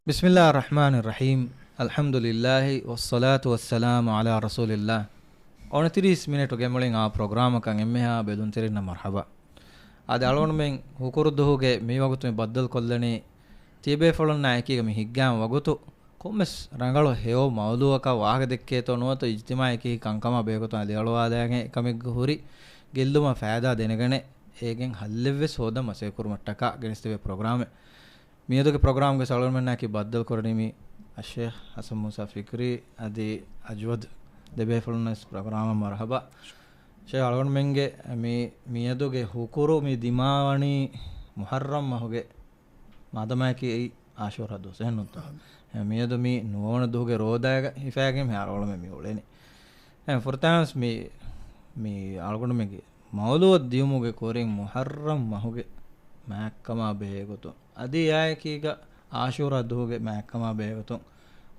Bismillah ar-Rahman ar-Rahim. Alhamdulillahi wassalatu wassalamu ala rasulillah. On 30 minute gemolin a program kan emmeha bedun tirinna marhaba. Ade alon men hukurduhuge me wagutu me baddal kollani tibe folonna ekige me higgam wagutu kommes rangalo heo mawduwaka waaga dekke to nuwato ijtima eki kankama begotu ade alwaadagen kameg huri gelluma faada denegane egen hallevves hoda mase kurmattaka genisteve program miyaduge program ge salonmenna ki baddal kornimi Sheikh Hasan Musa Fikri adi ajwad debe folonna program marhaba Sheikh alon menge mi miyaduge hukuru mi dimawani muharram mahuge madama ki ashura dos hennutta miyadu mi nuwona duge rodaga hifagem harolo me mi oleni furtans mi algon mege mawlu diumuge koring muharram mahuge makkama begoto adi yakiga ashura duge makkama begoto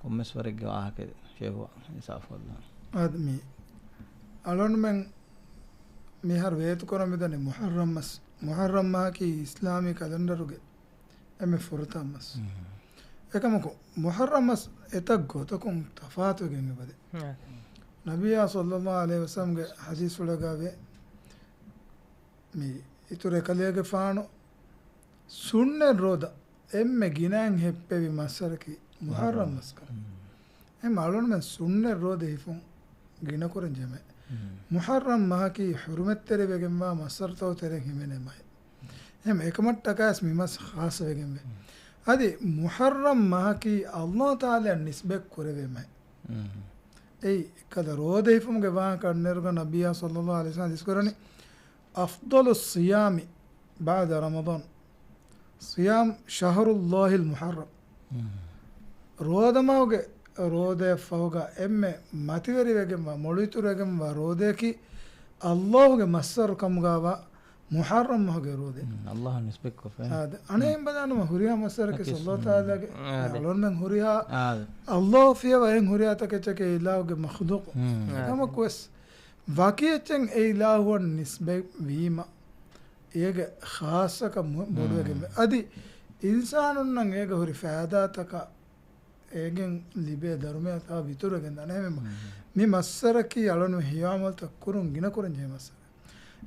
kommeswarege ahake shewa isafullah admi alon men mi har vetu koramidane muharram ma ki islami calendaruge eme furtamas ekamako muharram mas etaggo tokum tafatu gemi bade nabiya sallallahu alaihi wasallam ge hadith ulagave mi iture kalege faano sunne roda emme ginan heppevi masaraki muharram maskar em alon men sunne roda hifun gina koren jeme muharram mahaki hurumet tere vegemma masarto tere himene mai em ekamatta kas mi mas khas vegemme adi muharram mahaki Allah taala nisbek kureve mai ei kada roda hifum ge wa kanneruga nabiya sallallahu alaihi wasallam diskorani afdalus siyami ba'da ramadan siyam shahrullahil muharram roda mauge roda fawga emme mativeri vegemma moluituru vegemma rodeki Allahge masar kamgawa muharram mahuge rode Allah nisbek ko fa hada anem badanu huriya masar ke sallallahu taala ge alon men huriya Allah fiya wa en huriya takechake ilahge makhluq kama kwes wakiyechen e ilahun nisbek wima ege khasaka bodwege adi insanun nan ege huri faada taka egen libe darume ta viturege naneme mi masaraki alon hiyamal takurun gina kurun je masar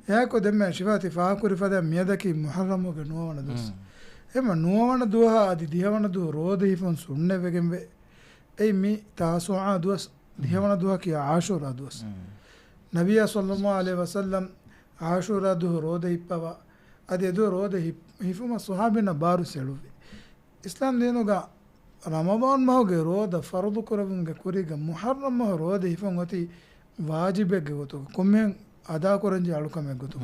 yako demme shifati faakuri fada miyadaki muharram ge nuwana dus ema nuwana duha adi dihawana du rode hifon sunne vegembe ei mi taasu'a dus dihawana duha ki ashura dus nabiya sallallahu alaihi wasallam ashura du rode hippawa adi du rode hifuma sahabina baru seluvi islam denuga ramadan mahuge roda fardu korabunge kuriga muharram mahu rode hifon oti wajibege goto kommen ada koranji alukame goto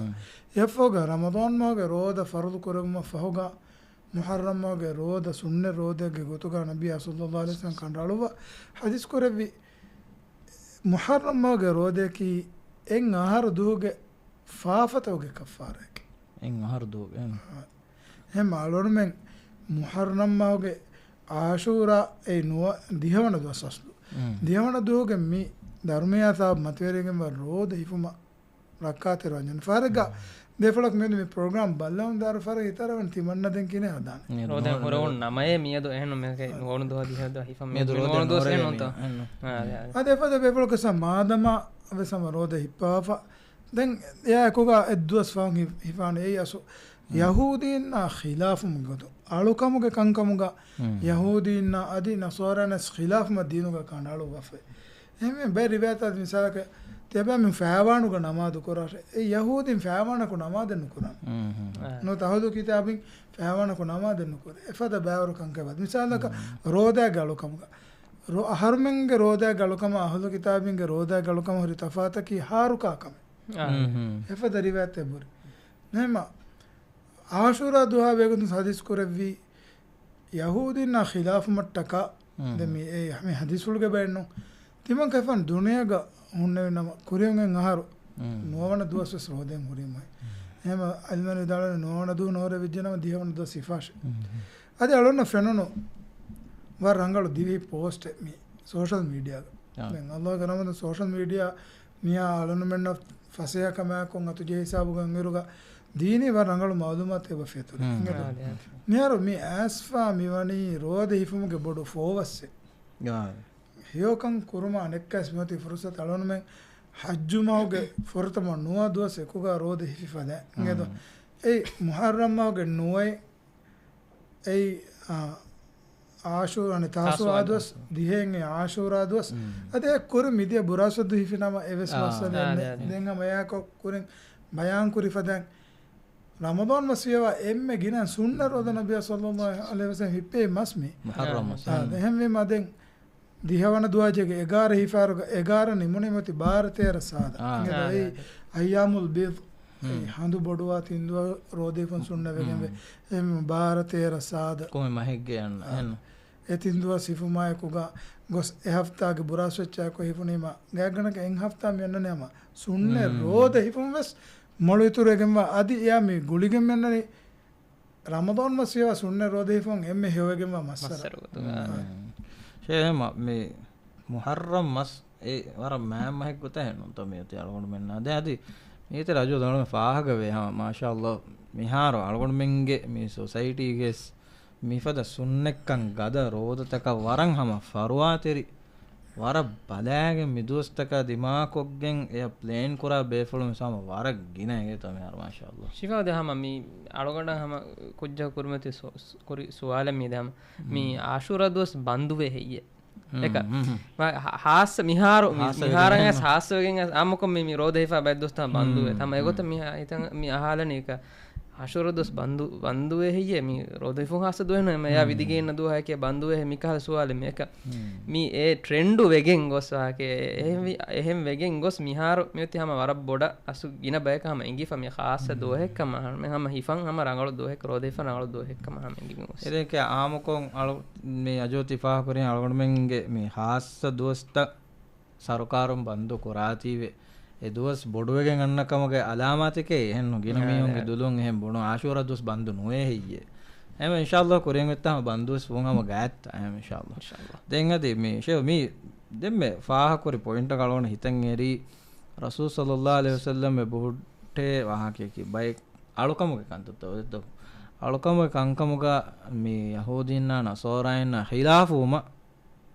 yafoga ramadan mahuge roda fardu korabuma fahoga muharram mahuge roda sunne rode ge goto ga nabiy sallallahu alaihi wasallam kandaluwa hadis korevi muharram mahuge rode ki en ahar duge faafatoge kaffara ke en ahar duge hem alon men muharram mahuge ashura e nuwa dihawana du asaslu dihawana duge mi dharmiya sahab matweregen war roda hifuma rakate ranjan farga defalak me me program ballam dar farga itarawan timanna den kine hadan roda horon namaye miyadu ehno meke honu do dihadu hifam me honu do senonta ade fada defalak sa madama ave sama roda hipafa den ya koga edduas faun hifane ei aso yahudin na khilafum godo alukamuge kankamuga yahudin na adi nasarana khilaf madinuga kanalu wafe eme beri beta misalaka tebe min faawanu ga namaz korare e yahudin faawanu ko namaz den kuran no tahudu kitabin faawanu ko namaz den kore efada baawru kanke bad misalaka roda galukam ro harmenge roda galukam ahlu kitabin ge roda galukam hori tafata ki haruka kam efada riwayat bur nema ashura duha begun hadis korevi yahudin na khilaf mattaka de mi e hadis ulge benno timan kafan duniya ga hunne nama kuriyungen aharu nuwana duwas roden hurimai hema almanu dalane nuwana du nore vijjanama dihawana du sifash ade alonna fenono war rangalu divi post mi social media men allah ganama social media miya alonna menna fasaya kama kon atu je hisabu gangiruga දීනි වරංගල මාදුමත් එබ ෆෙතුර නියර මේ ඇස්ෆා මිවනි රෝද හිෆුමුගේ බොඩු ෆෝවස්සේ හියෝකන් කුරුමා නෙක්කස් මති ෆුරුසත් අලොනමෙන් හජ්ජුමාවගේ ෆොරතම නුවා දුවස් එකුගා රෝද හිෆිෆද නේද ඒ මුහර්රම්මාවගේ නුවයි ඒ ආශූරානේ තාසුආදස් දිහෙන්ගේ ආශූරාදස් අදේ කුරු මිදිය බුරාසදු හිෆිනම එවස් මස්සදන්නේ දෙංග මයාක කුරෙන් බයන් කුරිෆදන් රමදාන් මසියවා එම්මේ ගිනන් සුන්න රෝද නබිය සල්ලල්ලාහු අලයිහි වසල්ලම් හිප්පේ මස්මි මුහර්රම් මස් එහෙම මේ මදෙන් දිහවන දුවාජගේ 11 හිෆාරුක 11 නිමුනිමති ಭಾರತೇರ ಸಾದ ಇಂಗದೈ ಅಯ್ಯಾಮುಲ್ ಬೀದ್ ಹಂದು ಬಡುವಾ ತಿಂದುವ ರೋದೆ ಫನ್ ಸುಣ್ಣವೆಗೆ ಎಂ ಭಾರತೇರ ಸಾದ ಕೊಮೆ ಮಹೆಗ್ಗೆ ಅನ್ನ ಎ ತಿಂದುವ ಸಿಫುಮಾಯ ಕುಗ ಗೊಸ್ ಎ ಹಫ್ತಾಗೆ ಬುರಾಸ್ವೆಚ್ಚ ಕೊ ಹಿಫುನಿಮ ಗಾಗಣಕ ಎಂ ಹಫ್ತಾ ಮೆನ್ನನೆಮ ಸುಣ್ಣೆ ರೋದೆ ಹಿಫುಮಸ್ ಮೊಳುತುರೆಗೆಂವ ಅದಿ ಯಾಮಿ ಗುಳಿಗೆಂ ಮೆನ್ನನಿ ರಮದಾನ್ ಮಸಿಯವ ಸುಣ್ಣೆ ರೋದೆ ಹಿಫುಂ ಎಮ್ಮೆ ಹೆವಗೆಂವ ಮಸ್ಸರ ශේම මේ මුහර්රම් මස් ඒ වර මෑම් මහෙක් ගොත හැනොන් තම යති අලගොඩ මෙන්න අද ඇති මේත රජු දනම ෆාහක වේ හා මාෂාඅල්ලාහ් මිහාර අලගොඩ මෙන්ගේ මේ සොසයිටිගේ මිෆද සුන්නෙක්කන් ගද රෝදතක වරන් හම ෆරුවාතෙරි වර බලාගේ මිදුස්තක දිමාකොක්ගෙන් එය ප්ලේන් කුරා බේෆලුම සම වර ගිනගේ තමයි අර මාෂාඅල්ලාහ් ಶಿಫಾ ದಹಮ ಮಿ ಅಳಗಡ ಹಮ ಕುಜ್ಜ ಕುರ್ಮತಿ ಕುರಿ ಸುವಾಲ ಮಿ ದಹಮ ಮಿ ಆಶೂರ ದೋಸ್ ಬಂದುವೆ ಹೆಯ್ಯೆ එක හාස් මිහාර මිහාරංග හාස්වගෙන් ආමකො මි රෝදේෆා බැද්දොස්තා බන්දුවේ තම ඒගොත මි හිතන් මි අහලනේ එක අශුරදොස් බන්දුවේ හියේ මි රෝදේෆුන් හාස් දුවන මයා විදිගේන දුවහා කිය බන්දුවේ මිකහල සුවාලේ මේක මි ඒ ට්‍රෙන්ඩ් වෙගෙන් ගොස් වාකේ එහෙම වෙගෙන් ගොස් මිහාර මෙති හැම වර බොඩ අසු ගින බයකම ඉංගිෆා මි ખાસ දුවහෙක්කම හැම හිෆන් හැම රංගල දුවහෙක් රෝදේෆා රංගල දුවහෙක්කම හැම ඉංගින් ගොස් එදේක ආමකොන් අල මේ අජෝතිෆා කරේ අලගොඩමෙන්ගේ මේ ખાસ දොස්ත සරකාරම් බන්දු කොරාතිවේ ඒ දවස් බොඩුවගෙන් අන්නකමගේ අලාමාතිකේ එහෙන්න ගින මියුන්ගේ දුලුන් එහෙම බොන ආශුරා දවස් බන්දු නොවේ හියේ එහෙම ඉන්ෂාල්ලාහ් කොරෙන් වෙත්තම බන්දුස් වුන්ගම ගෑත් එහෙම ඉන්ෂාල්ලාහ් දෙන් අදී මේ ෂේ මේ දෙම්මේ ෆාහ කොරි පොයින්ට් ගලවන හිතන් එරි රසූල් සල්ලල්ලාහු අලයිහි වසල්ලම් මේ බුට්ටේ වාහකේ කි බයි අලුකමගේ කන්තත ඔයද අලුකමගේ කංකමග මේ යහෝදීන්නා නසෝරායන් ඛිලාෆුම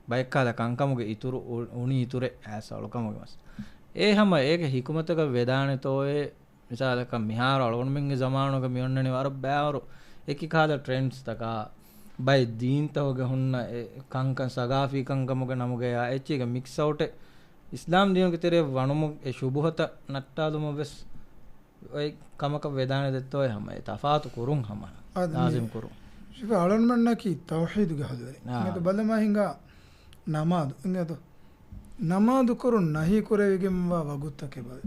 බයිකාල කංකමගේ ඉතුරු උණි ඉතුරේ ඇස් අලුකමගේ මස් ඒ හැම ඒක හිකුමතක වේදානතෝයේ මිසාලක මිහාර අලගොන්මින්ගේ ජමානක මියොන්නනේ වර බෑවරු ඒකි කාද ට්‍රෙන්ඩ්ස් තක බයි දීන්තවගේ හොන්න කංක සගාෆී කංකමක නමුගේ එච්චික මික්ස් අවුට් ඉස්ලාම් දිනුගේ තෙරේ වණුමු ඒ සුබහත නට්ටාදුම වෙස් ඔය කමක වේදාන දෙත්තෝය හැම ඒ තෆාතු කුරුන් හැම ලාසිම් කුරුන් ශික අලන්මන්න කි තවහීද් ගහදවරි මේක බලම හිඟා නමාදු ඉංගද නමාදු කරු නහි කුරෙගෙම්වා වගුත්තකේ බල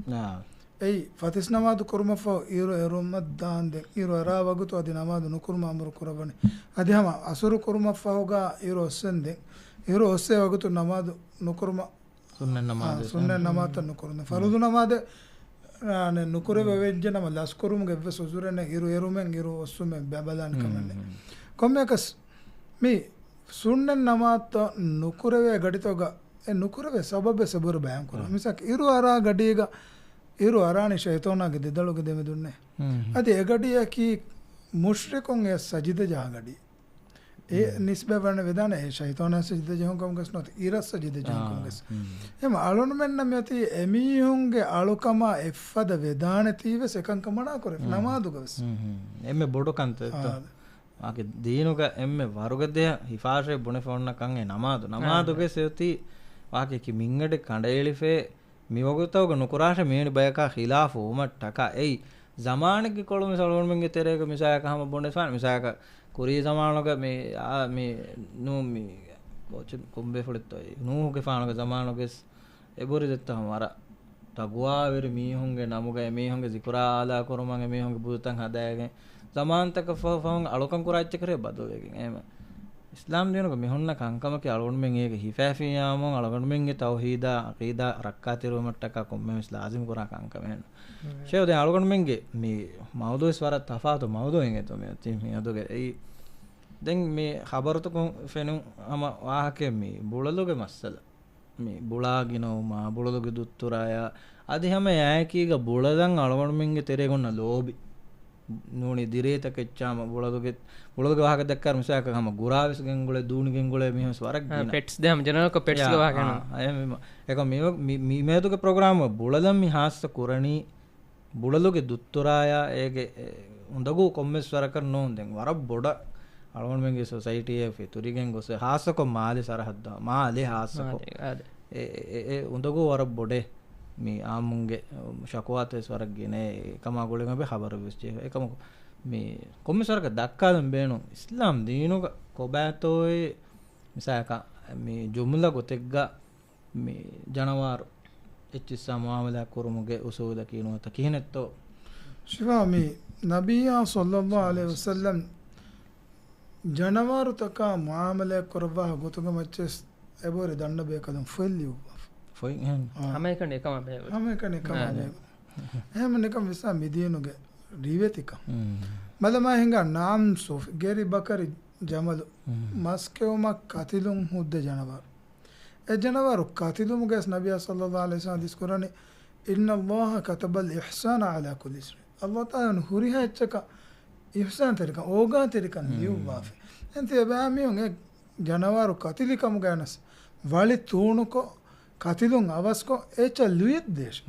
ඒ ෆතිස් නමාදු කුරුමෆෝ ඊරෝ එරුම්මත් දාන්දෙ ඊරෝ අරා වගුතු අදි නමාදු නුකුරුම අමරු කුරබනේ අදි හැම අසුරු කුරුමෆෝගා ඊරෝ ඔස්සෙන්දෙ ඊරෝ ඔස්සේ වගුතු නමාදු නුකුරුම සුන්න නමාත නුකුරුන ෆරුදු නමාද නේ නුකුරෙ වෙවෙජ්ජ නම ලස්කුරුමගේ වෙ සුසුරනේ ඊරෝ එරුමෙන් ඊරෝ ඔස්සුමෙ බබලන් කමන්නේ කොම්මකස් මේ සුන්න නමාත නුකුරෙ ගඩිතෝගා e nukurave sababe sabur bayan kura misak iru ara gadiga iru arani shaytona ge dedaluge deme dunne adi e gadiya ki mushrikon e sajida ja gadi e nisbe varne vedana e shaytona sajida jehon kom gas not ira sajida jehon kom gas em alon menna meti emihunge alukama effada vedana tive sekan kamana kore namadu gas emme bodu kante ආගේ දීනුක එම්මේ වරුගදේ හිෆාෂේ බුනේ ෆෝන්න කන් ඒ නමාදුගේ සෙති වාගේ කි මින්ගඩ කණ්ඩේලිෆේ මිවගතවග නුකුරාෂ මේනි බයකා ඛිලාෆ උමට්ටක එයි zamaanege kolome salonmenge tereka misaka hama bonde fan misaka kuri zamaanoga me nu mi boche kombe fulitto nu ge faanoga zamaanoge ebori detta hamara tagwa ver mi honge namuga me honge zikura ala korumange me honge budutan hadayage zamantaka fahon alokan kuracche kare badovegen ema islam deenuga mihonna kankamake algonmen ege hifafiyamon algonmen ge tauhida aqida rakkaatirumattaka komme mis lazim kura kankamen shew de algonmen ge me mawdu swara tafatu mawdu enge to me ti me adoge ei den me khabaratu ko fenu ama wahake me bulaluge masala me bulagino ma bulaluge dutturaya adi hama yakiga buladan algonmen ge tere gonna lobi නූනි දිරේත කෙච්චාම බොලදුගේ වහක දැක්කර මිසක හැම ගුරාවිස් ගෙන්ගොලේ දූණි ගෙන්ගොලේ මෙහෙම වරක් ගිනා පෙට්ස් දැම් ජනක පෙට්ස් ගේ වහකන ඒක මේ මේතුගේ programme බුලදම් මි හාස්ත කුරණී බුලදුගේ දුත්තරායා ඒගේ උඳගු කොම්මස් වරකර නෝන් දැන් වර බොඩ අලවන්මගේ සොසයිටියේ ෆිතුරිගෙන් ගොස හාසකො මාලේ සරහද්දා මාලේ හාසකො ඒ උඳගු වර බොඩේ මේ ආමුන්ගේ ශකවාතේ ස්වරක් ගෙනේ එකම ගොලෙම බේ خبر විශ්චේ එකම මේ කොම්මසරක දක්කාලම් බේනු ඉස්ලාම් දීනුක කොබෑතෝයි මිසයක මේ ජුම්ලා ගොතෙග්ගා මේ ජනවාර එච්චිස්සා මුආමලා කුරුමුගේ උසූල කියනවත කිනෙත්තෝ ಶಿವಾ මේ නබියා සල්ලල්ලාහු අලයිහි වසල්ලම් ජනවාර තක මුආමලා කරවා ගොතගමච්චස් එබෝරේ දන්න බේකලම් ෆෙල්ලියු ෆොයි හැම එකන එකම බේ හැම එකන එකම එහෙම නිකම් විසා මිදිනුගේ රිවෙතික මලමා හිඟා නාම් සොෆ් ගෙරි බකරි ජමලු මස්කෙවමක් කතිලුම් හුද්ද ජනවාර ඒ ජනවාර කතිලුම්ගේ නබියා සල්ලල්ලාහු අලයිහි වසල්ලම් දිස්කරනේ ඉන්නල්ලාහ කතබල් ඉහ්සාන අලා කුලි ශයි අල්ලාහ් තාලා හුරිහා එච්චක ඉහ්සාන් තරික ඕගා තරිකන් ලියුවාෆි එන්තේ බෑමියුන් ඒ ජනවාර කතිලිකම ගානස් වලි තූණුකෝ කතිලුන් අවස්කෝ ඒච ලුයිත් දේශ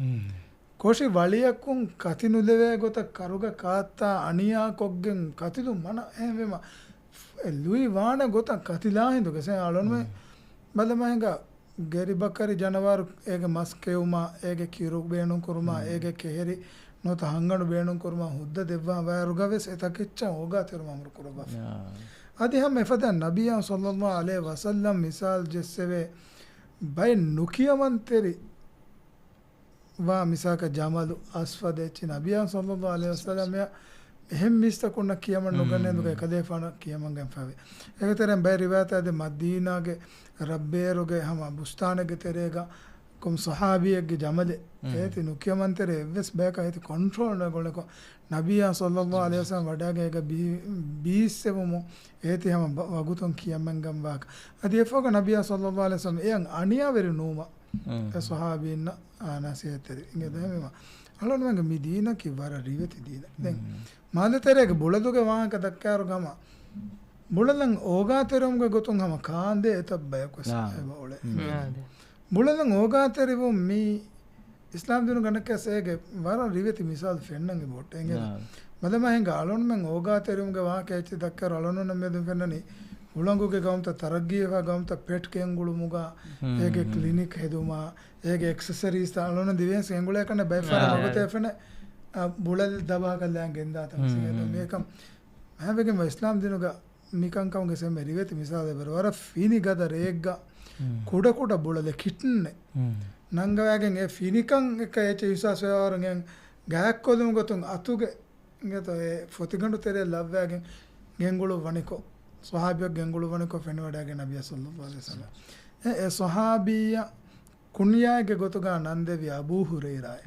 ಕೋಶಿ ವಳಿಯಕ್ಕೂ ಕತಿನುಲೆವೆ ಗೊತ್ತ ಕರುಗ ಕಾತ ಅಣಿಯಾ ಕೊಗ್ಗೆಂ ಕತಿಲು ಮನ ಏವೆಮ ಲುಯಿ ವಾಣ ಗೊತ್ತ ಕತಿಲಾ ಹಿಂದು ಗೆಸೆ ಆಳೊನ್ಮೆ ಬದಮಹಂಗ ಗೆರಿ ಬಕ್ಕರಿ ಜನವಾರು ಏಗೆ ಮಸ್ಕೆವುಮ ಏಗೆ ಕಿರು ಬೇಣು ಕುರುಮ ಏಗೆ ಕೆಹರಿ ನೋತ ಹಂಗಣು ಬೇಣು ಕುರುಮ ಹುದ್ದ ದೆವ್ವ ವರುಗವೆಸ್ ಎತಕಿಚ್ಚ ಹೋಗಾ ತಿರುಮ ಅಮರು ಕುರುಬ ಅದಿ ಹಮ್ ಎಫದ ನಬಿಯಾ ಸಲ್ಲಲ್ಲಾಹು ಅಲೈಹಿ ವಸಲ್ಲಂ ಮಿಸಾಲ್ ಜೆಸ್ಸೆವೆ ಬೈ ನುಕಿಯವಂತೆರಿ ವಾ ಮಿಸಾಕ ಜಾಮಲು ಅಸ್ಫದ್ ಹೆಚ್ಚಿ ನಬಿಯಾ ಸಲ್ಲಲ್ಲಾಹು ಅಲೈಹಿ ವಸಲ್ಲಂ එහෙම මිස්තකුන්න කියමන් නොගන්නේ දුක කදේෆාන කියමන් ගම්ෆාවේ ඒකතරම් බයි රිවායත අද මදීනාගේ රබ්බේරුගේ හම බුස්තානගේ තෙරේගා කොම් සහාබියගේ ජමලේ ඒති නුකියමන්තරේ එවස් බෑක ඒති කන්ට්‍රෝල් නගොලක නබියා සල්ලල්ලාහු අලයිහි වසල්ලම් වඩාගේ එක බීස්සෙවමු ඒති හම වගුතුන් කියමන් ගම්වාක අද එෆෝක නබියා සල්ලල්ලාහු අලයිහි වසල්ලම් එයන් අනියා වෙරි නූම ඒ සහාබියන්න ආනසියතරි ඉංගෙ දෙහෙම අලොන් මංග මිදීන කිවර රිවති දීන දැන් මාදතරේක බුලදුගේ වාහක දක්කාරු ගම බුලලන් ඕගාතරම්ගේ ගොතුන් හම කාන්දේ එතබ් බයකොස් ඔලේ බුලලන් ඕගාතරිවු මී ඉස්ලාම් දිනු ගණකසේගේ වර රිවති මිසාල් ෆෙන්නන්ගේ බොට් එංගෙ මදම හංග අලොන් මං ඕගාතරම්ගේ වාහක ඇච්චි දක්කාරු අලොන් නම් මෙදෙන් ෆෙන්නනි උලංගුගේ ගම්ත තරග්ගියවා ගම්ත පෙට් කෙංගුළු මුගා ඒගේ ක්ලිනික් හෙදුමා ඒගේ එක්සසරීස් අලොන දිවෙන් සෙංගුලේ කන බයිෆාර මගතේ ෆෙන බුලල් දබා කල්ලාන් ගෙන්දා තමයි මේකම් හැබැයි ඉස්ලාම් දිනුග මිකං කම්ගේ සෙම රිවෙති මිසාලේ වර ෆීනි ගද රේග්ගා කුඩ කුඩ බුලල කිට්න්නේ නංගවැගෙන් ඒ ෆීනිකං එක ඒච විශ්වාස වරගෙන් ගෑක් කොලුම ගතුන් අතුගේ ගෙතෝ ඒ ෆොතිගඬු තෙරේ ලව්වැගෙන් ගෙන්ගුළු වනිකෝ සහාබියක් ගෙන්ගුළු වනිකෝ ෆෙනවඩාගේ නබිය සල්ලල්ලාහු අලයිහි වසල්ලම් ඒ සහාබිය ಕುಣಿಯಾಗೆ ಗೊತ್ತುಗ ನಂದೇವಿ ಅಬೂ ಹುರೈರಾಯ್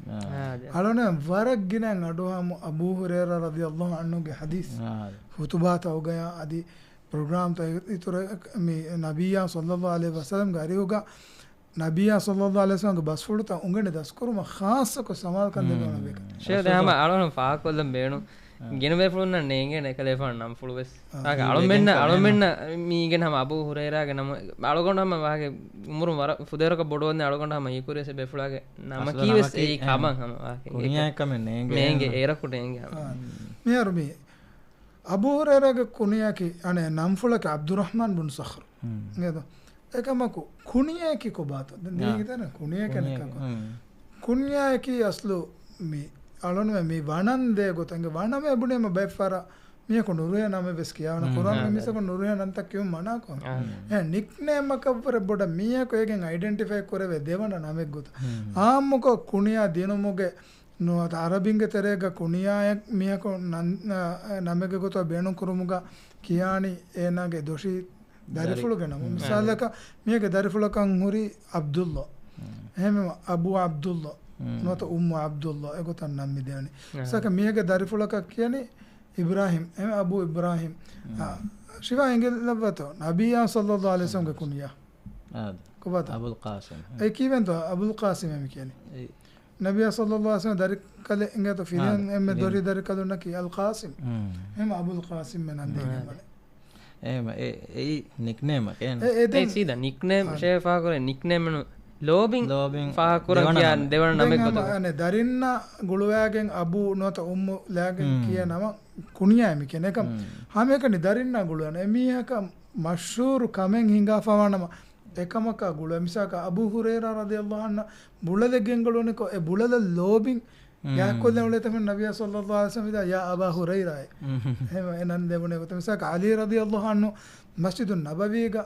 ಅಲೋನೆ ವರಗ್ ಗಿನಂಗ್ ಅಡುಹಾಮ್ ಅಬೂ ಹುರೈರಾ ರದಿಯಲ್ಲಾಹು ಅನ್ಹುಗೆ ಹದೀಸ್ ಹುತುಬಾತ್ ಅವಗಯ ಅದಿ ಪ್ರೋಗ್ರಾಮ್ ತ ಇತುರ ಮಿ ನಬಿಯಾ ಸಲ್ಲಲ್ಲಾಹು ಅಲೈಹಿ ವಸಲ್ಲಂ ಗಾರಿಯುಗ ನಬಿಯಾ ಸಲ್ಲಲ್ಲಾಹು ಅಲೈಹಿ ವಸಲ್ಲಂ ಬಸ್ ಫುಡುತ ಉಂಗನೆ ದಸ್ಕುರುಮ ಖಾಸಕ ಸಮಾಲ್ ಕಂದೆ ಗೋಣಬೇಕ ಶೇರ್ ದಹಮ ಅಲೋನೆ ಫಾಕೊಲ್ಲಂ ಬೇಣು ගෙනබේ ෆුළුන්න නේගෙන එකලේෆන් නම් ෆුළුවෙස් ආක අලුමෙන්න මීගෙන හම අබූ හුරෛරාගේ නම අලගොන්නම වාගේ උමුරු වර ෆුදේරක බොඩෝන්නේ අලගොන්නම යකුරේස බෙෆුලාගේ නම කීවස් ඒ කමන් හම වාගේ කුනියා කම නේගේ ඒරකුට නේගේ මෙයරුමි අබූ හුරෛරාගේ කුනියාකි අනේ නම් ෆුලක අබ්දුරහ්මාන් බුන් සඛර් නේද එකමකු කුනියාකි කොබාත දැන් නේද කුනියා කෙනෙක් කුනියාකි අස්ලු මේ අලොනම මේ වනන්දේ ගොතංගේ වනම එබුනේම බයිෆාර මියක නුරුය නම වෙස් කියවන කුරාන් මිසක නුරුය නන්ත කියු මනාකෝ ඈ නික්නේම කවර බොඩ මියක එකෙන් අයිඩෙන්ටිෆයි කරවේ දෙවන නමෙක් ගොත ආම්මක කුණියා දිනමුගේ නොත අරබින්ගේ තරේක කුණියා මියක නමෙක් ගොත බේණු කුරුමුගා කියානි ඒනගේ දොෂි දරිෆුලුගේ නම මිසාලක මියක දරිෆුලකන් හුරි අබ්දුල්ලා එහෙම අබු අබ්දුල්ලා නොත උම්මු අබ්දුල්ලා එගොතන් නම් මිදෙවනි සක මියගේ දරිෆුලක කියන්නේ ඉබ්‍රාහිම් එම අබු ඉබ්‍රාහිම් ශිවා එංගෙල් ලබතෝ නබියා සල්ලල්ලාහු අලයිහි වසල්ලම් ගේ කුනියා ආද කොබත අබුල් කාසිම් ඒ කිවෙන්ත අබුල් කාසිම් එම කියන්නේ නබිය සල්ලල්ලාහු අලයිහි වසල්ලම් dari kale inga to filen emme dori dari kaluna ki al qasim em abul qasim menande male එහෙම ඒ නික්නේම කියන්නේ ඒ සීදා නික්නේම් ෂේෆා කරේ නික්නේම් නු ලෝබින් ෆා කරන් කියන් දෙවන නමෙක් ගොත අනේ දරින්න ගුළුවෑගෙන් අබු නොත උම්මු ලෑගෙන් කියනම කුණියෑමි කියන එක හැම එකනි දරින්න ගුළුවන එමීහක මෂූර් කමෙන් හිඟා ෆවනම එකමක ගුළුව මිසක අබු හුරේරා රදියල්ලාහු අන්හු බුලදගෙන් ගුළුවනේ කො ඒ බුලද ලෝබින් ಯಾಕೊಲ್ಲ ಅವಳೆ ತಮ್ಮ ನಬಿಯ ಸಲ್ಲಲ್ಲಾಹು ಅಲೈಹಿ ವಸಲ್ಲಂ ಯಾ ಅಬಾ ಹುರೈರಾ එහෙම එනන් දෙවනේ කොට මිසක අලි රදියල්ලාහු අන්හු මස්ජිදුන් නබවියක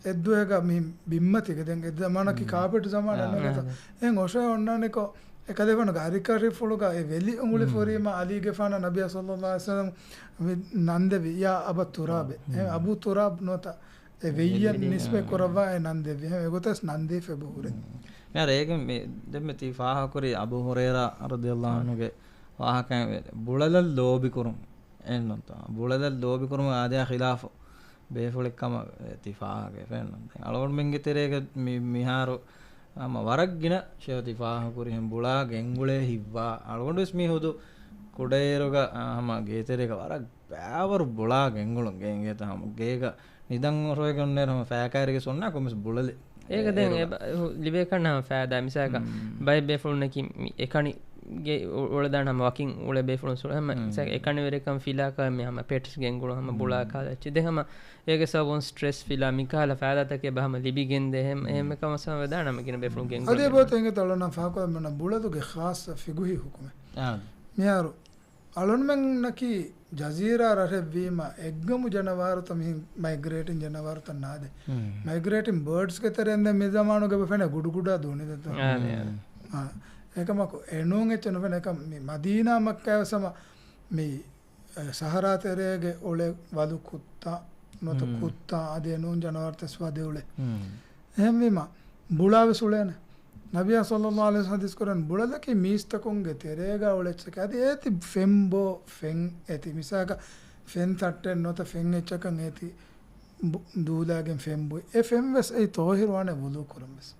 එද්දුවක මේ බිම්මතික දැන් එද්ද මනකි කාපෙට සමාන නේද එන් ඔෂය ඔන්නනේ කො එක දෙවන ගාරිකාරි ෆොලෝක ඒ වෙලි උඟුලි ෆොරීම අලිගේ ෆාන නබිය සල්ලල්ලාහු අලයිහි වසල්ලම් නන්දවි යා අබ තුරාබේ එහෙම අබු තුරාබ් නොත ඒ වෙයන් නිස්බේ කරවා ඒ නන්දවි එහෙම ඒගොතස් නන්දේ ෆෙබුරේ මෙයා ඒක මේ දෙමෙති ෆාහ කරි අබු හුරේරා රදියල්ලාහු අන්හුගේ වාහකයන් බුලදල් ලෝබි කරුම් එන්නත බුලදල් ලෝබි කරුම් ආදියා ඛිලාෆ බේෆොලෙක්කම තිෆාහගේ ෆෙන්නත අලෝන් මෙන්ගේ තෙරේක මිහාරු අම වරක්ගින ෂේවති ෆාහ කරි hem බුලා ගෙන්ගුලේ හිව්වා අලෝන්ඩස් මි හුදු කුඩේරුග අම ගේතෙරේක වරක් බෑවරු බුලා ගෙන්ගුලන් ගෙන්ගේ තම ගේක නිදන් රොයගන්නේ රම ෆෑකාරිගේ සොන්නා කොමස් බුලලේ ඒක දැන් ලිබේ කරනම ෆෑදා මිසක බයි බේෆුල් නකි එකණි ගේ ඔල දානම වකින් ඔල බේෆුල් සොල හැම මිසක එකණි වෙරකම් ෆිලා කම හැම පෙට්ස් ගෙන් ගොල හැම බුලා කාලා චි දෙහම ඒක සවොන් ස්ට්‍රෙස් ෆිලා මිකාලා ෆෑදා තකේ බහම ලිබි ගෙන් දෙ හැම එහෙම කම සම දානම කින බේෆුල් ගෙන් අදේ බොතෙන් තලන ෆාකෝ මන බුලදුගේ ખાસ ෆිගුහි හුකුම මියාරු අලොන් මෙන් නකි ජසීරා රහෙවීම එක්ගමු ජනවාරත මින් මයිග්‍රේටින් ජනවාරත නාදේ මයිග්‍රේටින් බර්ඩ්ස් කෙතරෙන්ද මේ zamanuge බෙෆෙන ගුඩු ගුඩා දුනේ දත ඒකමක එනෝන් එච්චන වෙන එක මේ මදීනා මක්කව සම මේ සහරා තෙරේගේ ඔලේ වලු කුත්තා නොත කුත්තා ආදී නෝන් ජනවාරත ස්වාදේ ඔලේ එහෙම වීම බුලාව සුලේන නබිය සල්ලල්ලාහු අලයිහි හදීස් කරන් බුලදකි මීස්තකුන්ගේ තෙරේගා ඔලෙච්චක ඇති ඒති ෆෙම්බෝ ෆෙන් ඇති මිසක ෆෙන් තට්ටෙන් නොත ෆෙන් එච්චකන් ඇති දූලාගෙන් ෆෙම්බෝ ඒ ෆෙම්වස් ඒ තෝහිරවනේ වුදු කරමස්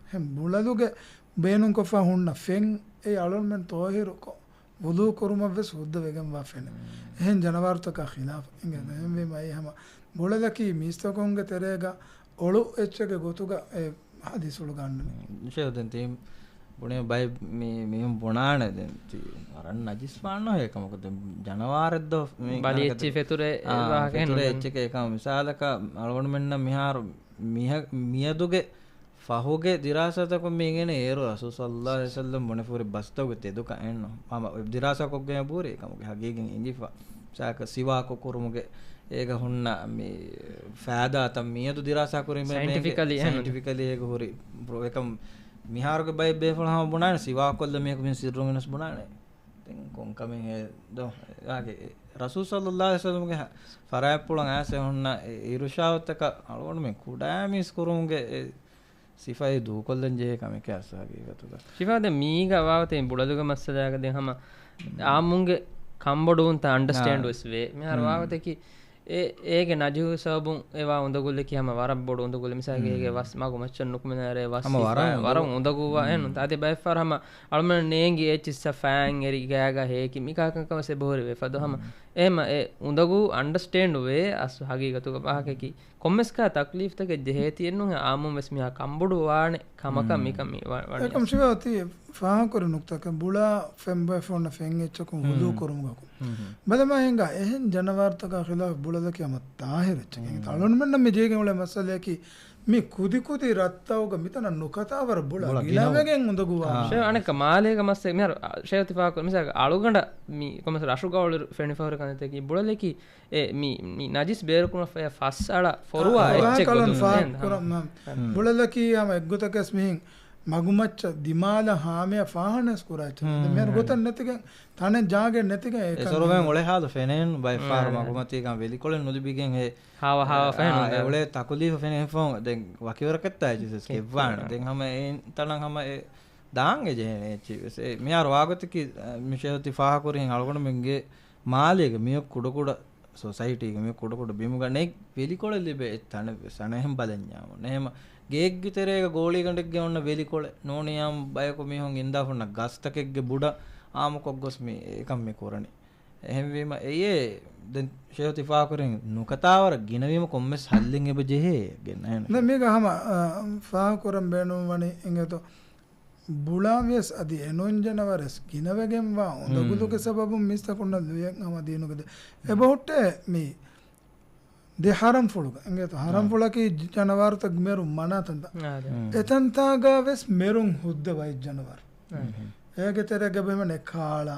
hem බුලදුගේ බේනුන් කොෆා හුන්න ෆෙන් ඒ අලොන්මන් තෝහිරකෝ වුදු කරමවස් හුද්ද වෙගම් වාෆෙන එහෙන් ජනවාර්තක ඛිලාෆ ඉංගෙ මේ මයි හැම බුලදකි මීස්තකුන්ගේ තෙරේගා ඔලු එච්චක ගොතුගා ඒ හදිසුළු ගන්න ෂේවදෙන් තීම් බුනේ බයි මේ බොනාන දැන් අරන් නජිස් පාන්න ඒක මොකද ජනවාරෙද්ද මේ බලීච්චි ෆෙතුරේ වාහකෙන් එච්චක එකම මිසාලක අලවණ මෙන්න මිහාර මියදුගේ ෆහුගේ දිරාසතක මේගෙන ඒරු රසූල් සල්ලල්ලාහු අලයිහි වසල්ලම් මොනෆුරි බස්තවගේ තෙදුක එන්න මම දිරාසකෝගේ බූරේ එකමගේ හගේගෙන් ඉංගිෆා සාක සිවාක කුරුමුගේ ඒක හොන්න මේ ෆෑදා තම මියදු දිරාසා කුරීම සයින්ටිෆිකලි ඒක හොරි එකම මිහාරක බයි බේෆලහම බොනානේ සිවා කොල්ල මේක මින් සිරුන් වෙනස් බොනානේ දැන් කොන් කමෙන් ඒ දෝ ආගේ රසූල් සල්ලල්ලාහු අලයිහි වසල්ලම්ගේ ෆරාය පුලන් ආසේ හොන්න ඉරුෂාවතක අලවණ මේ කුඩාමිස් කුරුමුගේ සිෆයි දූ කොල්ලන් ජේ කම කැස්සාගේ එකතුක සිෆාද මීග වාවතේ බුලදුග මස්සදාක දෙහම ආමුන්ගේ කම්බොඩුන් ත අන්ඩර්ස්ටෑන්ඩ් වෙස් වේ මිහාර වාවතේ ඒගේ නජු සබුන් ඒවා උඳගුල්ල කියම වරක් බොඩ උඳගුල්ල මිසගේ ඒගේ වස් මගු මච්චන් නුකුමනරේ වස් වරම් උඳගුවා එන්න තාදී බයිෆරම අල්මන නේංගි එච්චිස්ස ෆෑන් එරි ගෑගා හේකි මිකාකකම සෙබෝරි වේ ෆදහම එහෙම ඒ උඳගු අන්ඩර්ස්ටෑන්ඩ් වේ අස් හගීගතුක පහකකි කොම්මස්කා තක්ලීෆ් තක ජෙහෙතියෙන්නු ආමුම් වෙස් මිහා කම්බොඩු වානේ කමක මිකම වඩ එකම් සිවති ෆාහ කරු නුක්තක බුලා ෆෙම්බ ෆොන්න ෆෙන් එච්චකුම් හුදු කරුමුගකු බදම ಹೆಂಗ එහෙන් ජනවාර්තක ඛිලාෆ බුලදක යම තාහිර එච්චකින් තලොන් මෙන්න මේ ජේගෙන් වල මසලයකි මේ කුදි කුදි රත්තවක මිතන නුකතාවර බුලා ගිලාවගෙන් උඳගුවා ෂේ අනක මාලේක මස්සේ මෙහර ෂේවති ෆාහ කරු මිසක අලුගඬ මි කොමස රෂුගවල ෆෙනිෆවර කනතකි බුලලකි ඒ මි නජිස් බේරකුන ෆස්සාලා ෆොරුවා එච්චක බුලලකි යම එක්ගතකස් මිහින් මගුමච්ච දිමාල හාමය ෆාහනස් කුරාච මෙර ගොතන් නැතික තන ජාගෙ නැතික ඒක සරෝවෙන් ඔලේ හාද ෆෙනෙන් බයි ෆාර මගුමති කම් වෙලිකොලෙන් නුදිබිගෙන් හේ හාව ෆෙනෙන් ඔලේ තකුලි ෆෙනෙන් ෆෝන් දැන් වකිවරකත්තා ජිසස් කෙවාන දැන් හැම ඒ තනන් හැම ඒ දාංගේ ජේ චි මෙයාර වාගතකි මිෂයති ෆාහ කුරින් අලගොන මෙන්ගේ මාලේක මිය කුඩ කුඩ සොසයිටි එක මේ කොට බිමු ගන්න ඒ වෙලිකොළ ලිබේ තන සනහෙම් බලඤ්ඤාම නේම ගේග්ගි තෙරේක ගෝලීකණ්ඩෙක්ගේ ඔන්න වෙලිකොළ නෝනියම් බයකො මිහොන් ඉඳාෆුන්න ගස්තකෙක්ගේ බුඩ ආමකොක් ගොස් මේ එකම් මේ කරණි එහෙම වීම එයේ දැන් ෂේවතිෆා කරෙන් නුකතාවර ගිනවීම කොම්මස් හල්ලින් එබ ජෙහේ ගෙන්න නෑ මේක හම ෆා කරම් බේනෝ වනි එංගතෝ බුලාමියස් අදි එනොන්ජනවරස් ගිනවගෙන්වා උදගුදුක සබබුම් මිස්තකුන්න දුයක් නම දිනුකද එබොට්ටේ මේ de haram fuluga engeto haram fulaki janawarta meru manatanda etantaga ves merun hudda vai janawar ege terega bemene kala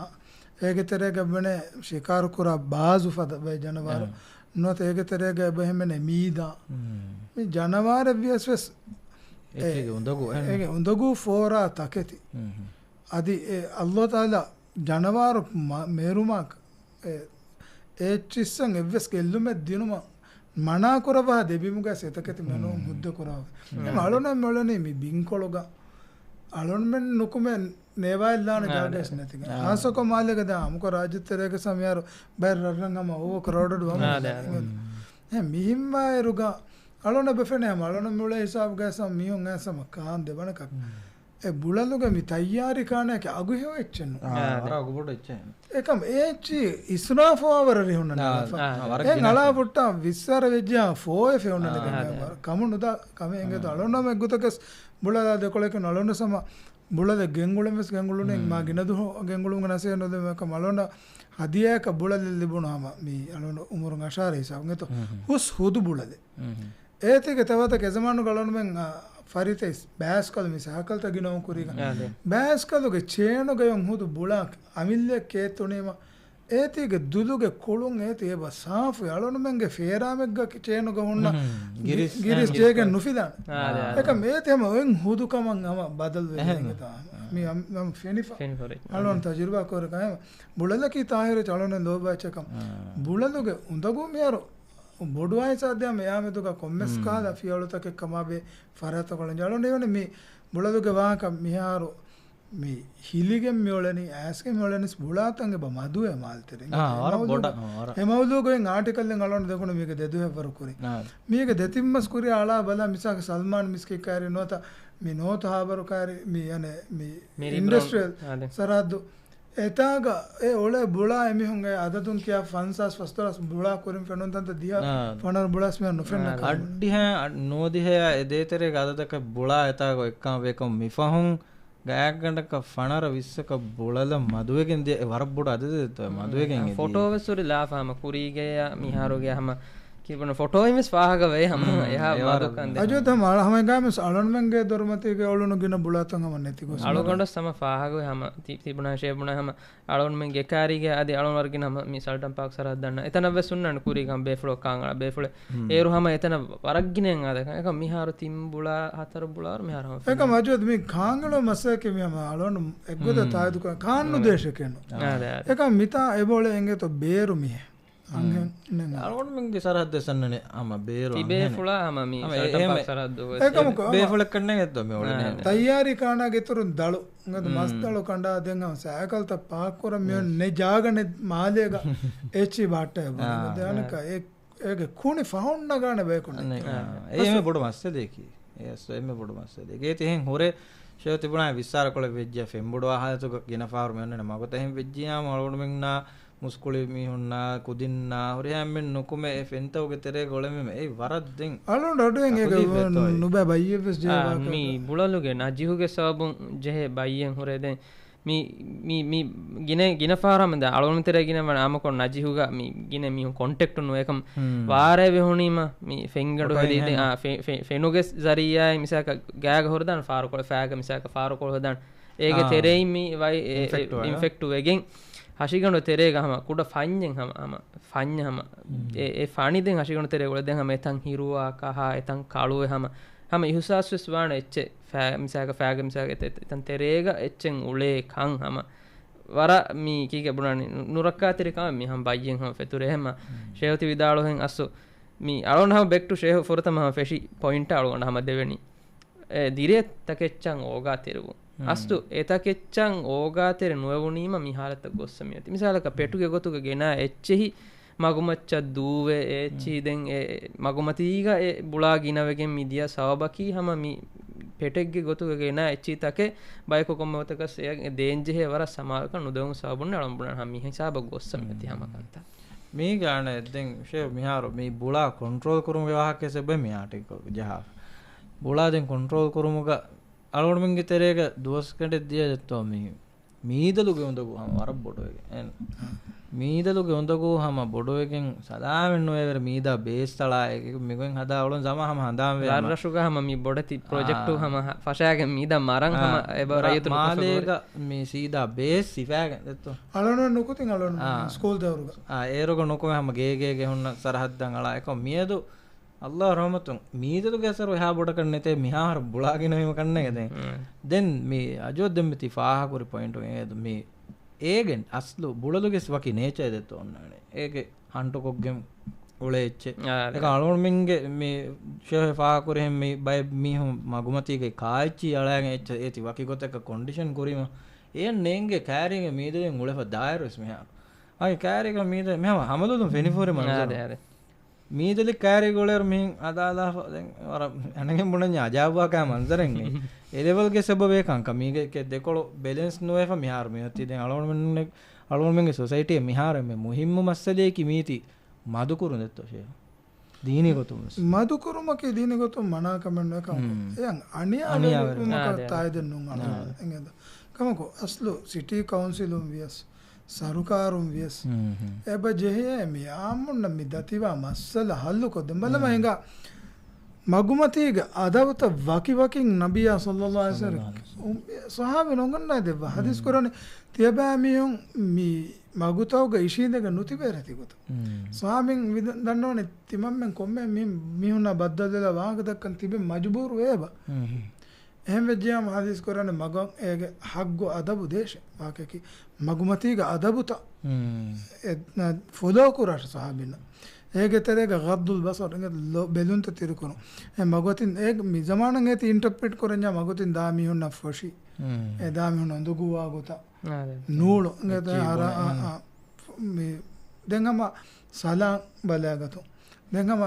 ege terega bene shikar kura bazu fada vai janawar not ege terega bemene mida me janawar ves ege undagu fora taketi adi allah taala janawar merumak echissan evves kellume dinuma මනා කරවා දෙබිමුග සෙතකති මනෝ මුද්ද කරාව එම අලොනම් මොලනේ මේ බින්කොලොග අලොන්මෙන් නුකුමෙන් නේවාල්ලාන ජාඩස් නැති ආසක මාලක දා අමුක රාජ්‍යතරයක සමයාර buyer රංගම ඕව කරෝඩඩ වම ඈ මිහිම්මායරුග අලොන බෙෆනේ අලොන මොල හිසාබ් ගසම් මියුන් ඇසම කාන් දෙවනක ඒ බුලලුග මි තයාරි කාණක අගු හො එච්චන අර අගු පොඩ එච්චන එකම ඒචි ඉස්නාෆෝවර රිහුන්න ඒ නලා පුට්ට විස්සර වෙජ්ජා ෆෝය ෆෙවුන්න දෙක කමුනුද කම එංගද අලොන්නම ගුතකස් බුලලා දෙකොලක නලොන්න සම බුලද ගෙන්ගුලෙමස් ගෙන්ගුලුනේ මා ගිනදු ගෙන්ගුලුම නැසේ නොද මක මලොන්න හදියක බුලල ලිබුණාම මේ අලොන්න උමුරුන් අශාරේ සවගත හුස් හුදු බුලද ඒතික තවත කෙසමන්නු ගලොන්න මෙන් ಫರಿತೈಸ್ ಬ್ಯಾಸ್ಕಲು ಮಿಸ ಹಾಕಲ್ ತಗಿನೋ ಕುರಿಗ ಬ್ಯಾಸ್ಕಲುಗೆ ಚೇನುಗೆ ಹುದು ಬುಳಾಕ್ ಅಮಿಲ್ಲೆ ಕೇತುನೇಮ ಏತಿಗೆ ದುದುಗೆ ಕುಳುಂ ಏತಿ ಏಬ ಸಾಫು ಅಳನು ಮೆಂಗೆ ಫೇರಾಮೆಗ್ಗ ಚೇನುಗೆ ಹುಣ್ಣ ಗಿರಿಸ್ ಜೇಗೆ ನುಫಿದಾನ್ ಏಕ ಮೇತಿ ಹಮ ವೆಂ ಹುದು ಕಮಂ ಹಮ ಬದಲ್ ವೆಂಗತ ಮಿ ಹಮ್ ಫೆನಿಫಾ ಅಳನು ತಜುರ್ಬಾ ಕೋರಕ ಬುಳಲಕಿ ತಾಹಿರ ಚಳನು ಲೋಬಾಚಕಂ ಬುಳಲುಗೆ ಉಂದಗು ಮೇರು බොඩුවයි සාධ්‍යම යාමතුක කොම්මස් කාද ෆියලුතක කමාබේ ෆරතකොල ජලොනේ මේ බුලදුක වාක මිහාරු මේ හිලිගෙන් මෙවලනි ඇස්ගෙන් මෙවලනි බුලාතංගේ බ මදුවේ මාල්තරෙන් එමවලුගෙන් ආටිකල් එකෙන් අලොන දෙකුණ මේක දෙදුවේ වර කුරි මේක දෙතිම්මස් කුරි ආලා බලා මිසක සල්මාන් මිස්කේ කාරේ නොත මේ නොත හාබරු කාරේ මේ යන්නේ මේ ඉන්ඩස්ට්‍රියල් සරහදු එතාග ඒ ඔලේ බුලා එමිහුන්ගේ අදතුන් කියා ෆන්සස් වස්තරස් බුලා කුරින් ෆෙනොන්තන්ත දියා ෆනර් බුලාස් මෙ නොෆෙන්න අඩ්ඩිහ නෝදිහ එදේතරේ ගදතක බුලා එතාග එක්කම වේකම් මිෆහුන් ගෑග්ගණ්ඩක ෆනර විස්සක බුලල මදුවකින් දී වරබ්බුඩ අදද මදුවකින් ෆොටෝ වෙසුරි ලාෆාම කුරීගේ මිහාරෝගේ හැම කිවන ෆොටෝ ඉමස් වාහක වේ හැම එහා මදුකන් අජෝ තම හැම ගාමස් අලොන්මන්ගේ දොරමතිගේ ඔලුන ගින බුලාතන් හැම නැති කොස් අලොගොන්ඩ සම වාහක හැම තිබුණා ෂේපුණා හැම අලොන්මන්ගේ කාරීගේ අදී අලොන් වර්ගින හැම මේ සල්ටන් පාක් සරහද දන්න එතන වෙසුන්නන කුරීගම් බේෆ්ලෝ කාංගල බේෆ්ලෝ ඒරු හැම එතන වරග්ගිනෙන් ආද එක මිහාරු තිම් බුලා හතර බුලා මිහාර හැම එක මජෝ මේ කාංගල මසකේ මේ හැම අලොන් එක්ගොද තායදු කාන්නු දේශකෙන එක මිතා එබෝලේ එංගේ තෝ බේරු මිහ අලොන්මන්ගේ සරහද දෙසන්නනේ අම බේරු තිබේ ෆුලා හැම මේ සල්ටන් පාක් සරහද බේෆ්ලෝ කන්නේ නැද්ද මේ ඔලේ තයාරි කාණා ගෙතුරුන් දලු ngad mastalo kanda denga cycle ta paak kora me ne jagane maalega echi batta danaka ege kuni faunna gane bekunne eme bodu masse deki yes eme bodu masse deki ete hen hore show tibuna vissara kole vejja fembodu ahatu gina faru me onne magota hen vejjiya malonu menna muskuli mihunna kudinna hore hammen nukume e fentawge tere goleme me ei waradden alon roden ege nuba bayyes jeva mi bulaluge najihuge sabun jehe bayyen hore den mi gine faram da alon tere gine man amako najihuga mi gine mi contact nu ekam ware vehunima mi fengadu hedide fenuge zariya misaka gaga hordan faru kol faaga misaka faru kol hodan ege terei mi vai infect wegen hashiganu terega hama kuda fanyen hama fanya hama e fani den hashiganu tere gole den hama etan hiruwa kaha etan kaluwe hama ihusaswes wana ecche misaka faaga misaka etan terega echen ule kan hama wara mi kike bunani nurakka terika mi ham bayyen hama feture hama shehoti vidalo hen asu mi alon hama back to shehu fortama hama feshi point alon hama deveni dire takechan oga teruvu ಅಷ್ಟು ಏತಕೆಚ್ಚಂ ಓಗಾತೆರೆ ನುವವುನೀಮ ಮಿಹಾಲತ ಗೊಸ್ಸಮಿಯತಿ ಮಿಸಾಲಕ ಪೆಟುಗೆ ಗೊತುಗೆ ಗೆನ ಎಚ್ಚೆಹಿ ಮಗುಮಚ್ಚ ದೂವೆ A ಚೀದೆಂ A ಮಗುಮತೀಗ A ಬುಳಾ ಗಿನವೆಗೆ ಮಿದಿಯ ಸವಬಕಿ ಹಮ ಮಿ ಪೆಟೆಗ್ಗೆ ಗೊತ್ತುಗೆ ನಾ ಎಚ್ಚಿತಕೆ bike ಕೊಮ್ಮತಕ ದೇಂಜೆ ವರ ಸಮಾಕ ನುದೆಂ ಸಬುಣ್ಣ ಅಳಂಬುಣ ಹಮಿ ಹಿಸಾಬ ಗೊස්සಂ ಮತಿ ಹಮಕಂತ me ಗಾಣ ಎದ್ದೆಂ ಶೇ ಮಿಹಾರು me ಬುಳಾ control ಕರುಮ ವ್ಯವಹಾರಕ್ಕೆ ಸೆಬ್ಬೆ ಮಿಯಾಟಿಕ ಜಹಾ ಬುಳಾದೆಂ control ಕರುಮುಗ ಅಳವಡ್ಮಿಂಗೆ ತೆರೆಗ ದೋಸ್ಕಂಡೆ ದಿಯ ಜತ್ತೋ ಮೀದಲುಗೆ ಒಂದಗು ಹಮ ವರ ಬೊಡೋಗೆ ಏನು ಮೀದಲುಗೆ ಒಂದಗು ಹಮ ಬೊಡೋಗೆಂ ಸದಾವೆಣ್ಣು ಎವರ ಮೀದ ಬೇಸ್ತಳ ಮಿಗುಂ ಹದ ಅವಳನ್ ಜಮ ಹಮ ಹದಾವೆ ಯಾರಶುಗ ಹಮ ಮಿ ಬೊಡತಿ ಪ್ರಾಜೆಕ್ಟ್ ಹಮ ಫಶಾಗೆ ಮೀದ ಮರಂ ಹಮ ಎಬ ರೈತರು ಮಾಲೇಗ ಮೀ ಸೀದಾ ಬೇಸ್ ಸಿಫಾಗೆ ದೆತ್ತೋ ಅಳನ ನುಕುತಿಂ ಅಳನ ಸ್ಕೂಲ್ ದವರುಗ ಏರೋಗ ನುಕುಮ ಹಮ ಗೆ ಹುನ್ನ ಸರಹದ್ದಂ ಅಳ ಏಕ ಮಿಯದು ಅಲ್ಲಾಹ್ ರಹಮತು ಮೀದಲುಗೆ ಹೆಸರು ಹಾ ಬೊಡಕಣ್ಣೆತೆ ಮಿಹಾರ ಬುಳಾಗಿನ ಹಿಮ ಕಣ್ಣೆಗೆ ದೆನ್ ಮೀ ಅಜೋದ್ದೆಂಬಿತಿ ಫಾಹ ಕುರಿ ಪಾಯಿಂಟ್ ಏದು ಮೀ ಏಗೆನ್ ಅಸ್ಲು ಬುಳಲುಗೆ ಸ್ವಕಿ ನೇಚರ್ ಇದೆತ್ತು ಅನ್ನಣೆ ಏಗೆ ಹಂಟು ಕೊಗ್ಗೆಂ ಉಳೆ ಎಚ್ಚೆ ಏಕ ಅಳೋಣ್ಮಿಂಗೆ ಮೀ ಶೇಹ ಫಾಹ ಕುರಿ ಹೆಮ್ಮಿ ಬೈ ಮೀಹು ಮಗುಮತಿಗೆ ಕಾಯ್ಚಿ ಅಳಾಗೆ ಎಚ್ಚ ಏತಿ ವಕಿ ಗೊತ್ತಕ ಕಂಡೀಷನ್ ಕುರಿಮ ಏನ್ ನೇಂಗೆ ಕ್ಯಾರಿಗೆ ಮೀದೆಂ ಉಳೆಫ ದಾಯರು ಮಿಹಾರ ಹಾಗೆ ಕ್ಯಾರಿಗೆ ಮೀದೆ ಮೆಹ ಹಮದುದು ಫೆನಿಫೋರೆ ಮನಜಾರೆ ಮೀದಲಿ ಕ್ಯಾರಿಗೋಳರ್ ಮೀನ್ ಅದಾದ ವರ ಅನಗೆ ಮುಣಂಜ ಅಜಾಬಾಕ ಮಂಜರಂಗೆ ಎಲೆವಲ್ಗೆ ಸಬಬೇಕಂಕ ಮೀಗೆ ದೆಕೊಳು ಬ್ಯಾಲೆನ್ಸ್ ನೋಯಫ ಮಿಹಾರ ಮಿಹತಿದೆ ಅಳವಣ್ಮೆಂಗೆ ಸೊಸೈಟಿ ಮಿಹಾರ ಮೆ ಮುಹಿಮ್ಮು ಮಸ್ಸಲೇಕಿ ಮೀತಿ ಮದುಕುರು ನೆತ್ತೋ ಶೇ ದೀನಿ ಗೊತ್ತು ಮದುಕುರುಮಕ್ಕೆ ದೀನಿ ಗೊತ್ತು ಮನಾ ಕಮೆಂಟ್ ಕಮ ಯಂ ಅನಿಯ ಮಕ ತಾಯ್ದೆನ್ನು ಎಂಗೆದ ಕಮಕೋ ಅಸ್ಲು ಸಿಟಿ ಕೌನ್ಸಿಲ್ ವಿಯಸ್ ಸರುಕಾರುಂ ವಿಯಸ್ ಎಬ ಜೆಹೆ ಮಿ ಆಮುನ್ನ ಮಿ ದತಿವಾ ಮಸ್ಸಲ ಹಲ್ಲು ಕೊದ್ದೆ ಬಲಮ ಹೆಂಗ ಮಗುಮತಿಗ ಅದವತ ವಕಿಂ ನಬಿಯ ಸಲ್ಲಲ್ಲಾಹು ಅಲೈಹಿ ವಸಲ್ಲಂ ಸಹಾಬೆ ನೊಂಗನ್ನ ದೆವ್ವ ಹದೀಸ್ ಕುರಾನೆ ತಿಯಬಾ ಮಿಹುಂ ಮಿ ಮಗುತೌಗ ಇಶೀದೆಗ ನುತಿಬೇರತಿ ಗೊತ್ತು ಸಹಾಬಿನ್ ದನ್ನೋನೆ ತಿಮಮ್ಮೆನ್ ಕೊಮ್ಮೆ ಮಿಹುನ್ನ ಬದ್ದದೆಲ ವಾಗದಕ್ಕನ್ ತಿಬೆ ಮಜ್ಬೂರ್ ವೇಬ එහෙම වෙජ්ජාම හදිස් කරන්නේ මගන් ඒගේ හග්ගු අදබු දේශ වාකකි මගුමතිගේ අදබුත ෆොලෝ කුරාට සහබින්න ඒගේ තරේක ගද්දුල් බසර බෙලුන්ත තිරකුණු ඒ මගොතින් ඒ මි zamanan ඒති ඉන්ටර්ප්‍රිට් කරන්නේ මගොතින් දාමි හොන්න ෆෂි ඒ දාමි හොන්නඳුගුවා ගොත නූලු නේද අර මේ දැන්ගම සලා බලයගතු දැන්ගම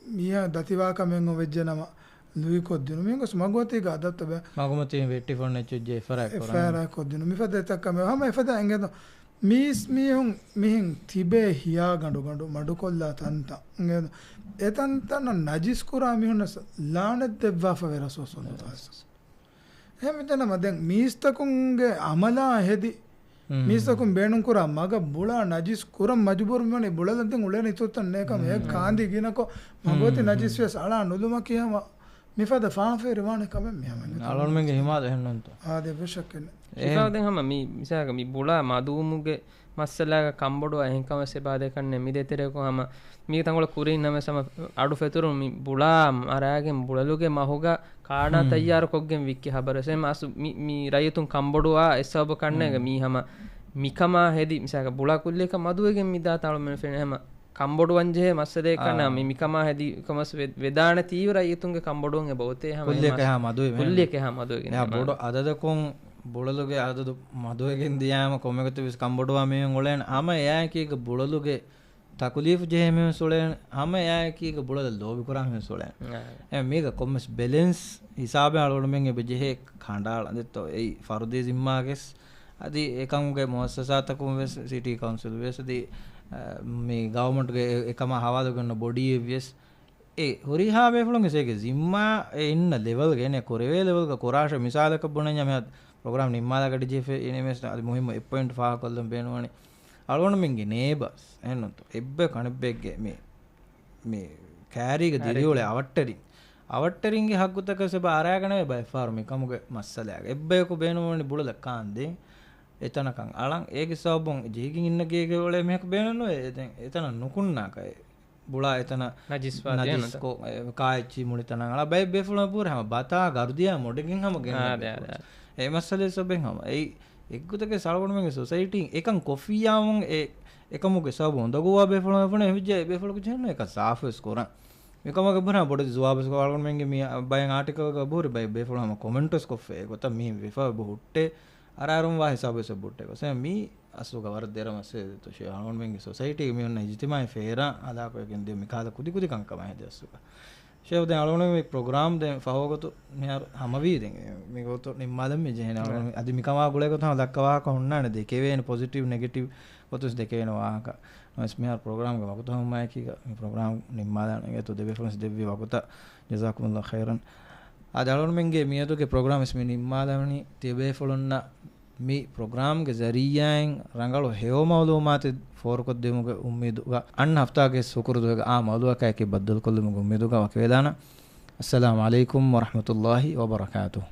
මියා දතිවාකමෙන් වෙජ්ජනම ලුයි කොද්දිනු මේක මගොතික අදත්ත බෑ මගොමතින් වෙට්ටි ෆොන් එච්චේ ෆරා කොද්දිනු මිෆදෙතකම හැම ඉෆද ඇඟද මීස් මිහුන් මිහින් තිබේ හියා ගඬු මඩු කොල්ලා තන්ත නේද එතන්තන නජිස් කුරා මිහුන ලානත් දෙවවා ෆරසෝ සල්ලල්ලාහු එහෙම තනම දැන් මීස්තකුන්ගේ අමලා හෙදි මීස්තකුන් බේනුන් කුරා මග බුලා නජිස් කුරම් මජබුර් මිහුනේ බුලලෙන් උලෙන ඉතුත්තන් නේකම ඒ කාන්දි ගිනකො මගොති නජිස් වෙස් අලා නුදුම කියම මිෆද ෆාෆේ රිවානේ කම මෙහම අලොන්මගේ හිමාද හෙන්නන්ත ආදේ බෂකන ඒකවදෙන් හැම මි මිසාක මි බුලා මදුමුගේ මස්සලාක කම්බොඩුව එහෙන්කම සෙබාදේ කන්නේ මිදෙතරේකෝ හැම මී තංගොල කුරින් නම සම අඩු ෆෙතුරු මි බුලා අරයාගෙන් බුලලුගේ මහුගා කාඩා තයාර කොග්ගෙන් වික්කි හබරසේ මාසු මි රයතුන් කම්බොඩුවා එස්සබ කන්නේක මී හැම මිකමා හෙදි මිසාක බුලා කුල්ලේක මදුවගෙන් මිදා තාල මෙන ෆෙන හැම ಕಂಬೋಡು ವಂಜೆ ಮಸ್ಸದೆ ಕನ ಮಿಮಿಕಮ ಹೆದಿ ಕಮಸ್ ವೆದಾಣ ತೀವ್ರ ಈತುಂಗೆ ಕಂಬೋಡುಂಗೆ ಬಹುತೆ ಹಮ ಕುಲ್ಯಕೆ ಹಮ ಮದುವೆ ಕುಲ್ಯಕೆ ಹಮ ಮದುವೆ ಯಾ ಬೋಡು ಅದದಕೊಂ ಬುಳಲುಗೆ ಅದದು ಮದುವೆಗೆನ್ ದಿಯಾಮ ಕೊಮ್ಮೆಗತು ವಿಸ್ ಕಂಬೋಡುವಾ ಮೇನ್ ಒಳೆನ್ ಹಮ ಯಾಕೀಗ ಬುಳಲುಗೆ ತಕುಲೀಫ್ ಜೆಹೆಮೆ ಸೊಳೆನ್ ಹಮ ಯಾಕೀಗ ಬುಳದ ಲೋಬಿ ಕುರಾಂ ಹೆ ಸೊಳೆನ್ ಎ ಮೇಗ ಕೊಮ್ಮಸ್ ಬ್ಯಾಲೆನ್ಸ್ ಹಿಸಾಬೆ ಅಳೋಡು ಮೆಂಗೆ ಬೆಜೆಹೆ ಖಂಡಾಳ ಅಂದೆತ್ತೋ ಏ ಫರ್ದಿ ಜಿಮ್ಮಾಗೆಸ್ ಅದಿ ಏಕಂಗೆ ಮುಅಸ್ಸಸಾತಕುಂ ವೆಸ್ ಸಿಟಿ ಕೌನ್ಸಿಲ್ ವೆಸ್ ದಿ මේ ගවමන්ට්ගේ එකම හවාද කරන බොඩි එවියස් ඒ හොරිහා වේෆලොන් එසේගේ জিম্মা ඉන්න ලෙවල් ගෙන කොරවේ ලෙවල් ක කොරාෂ මිසාලක බොණ්‍ය මෙ ප්‍රෝග්‍රෑම් නිම්මාලා ගඩි ජෙෆේ ඉනෙමස් අද මුහිම 1.5 කොල්ලම් බේනවනේ අලවණ මින්ගේ නේබස් එන්නොත් එබ්බ කණබ්බෙක්ගේ මේ කෑරිගේ දිරියෝලේ අවට්ටරින්ගේ හක්කුතක සබ ආරයගෙන බයි ෆාර්මේ කමුගේ මස්සලයක් එබ්බයක බේනවනේ බුලල කාන්දේ එතනකන් අලන් ඒකේ සෝබොන් ජීකින් ඉන්න ගේගේ වල මේක බේනනෝ එතන නුකුන්නාකයි බුලා එතන නජිස්වා නජිස්කෝ කායිචි මුනිතන අල බයි බෙෆුල පුරම බතා ගරුදියා මොඩකින් හැම ගෙන ඒ මස්සලේ සොබෙන් හැම ඒ එක්කුතක සලවණ මගේ සොසයිටි එකන් කොෆියාමුන් ඒ එකමුගේ සෝබොන් දගුවා බෙෆුල පුන එවිජේ බෙෆුල කිචන එක සාෆස් කොරන් මේකමගේ පුරා බොඩ ජවාබස් කොවලන් මගේ මේ බයෙන් ආටිකල් ක බොරි බයි බෙෆුලම කමෙන්ටස් කොෆේ ගොත මේ වෙෆා බොහුට්ටේ ararum wa hisabe sabutte ko se mi asu gawar derama se to she alon men society mi onna ijtimai fera ala ko gen de mi kala kudi kudi kan kama hede asu she de alon me program de fahogotu mi hamavi den mi goto nimmadam me jehena alon adi mi kama gule ko tha dakkawa ko honna ne de keven positive negative otus de keven wa ka nos mi program ga wakuta mai ki mi program nimmadan ge to de reference de vi wakuta jazakumullahu khairan adalon menge miyatu ke program ismi nimmadani tebe folonna mi program ge zariyaen rangalo heo mawlumat forkot demuge ummedu ga an hafta ge sukurdu ga a mawluwa ka ke baddal kollu ge ummedu ga wakedana assalamu alaikum wa rahmatullahi wa barakatuh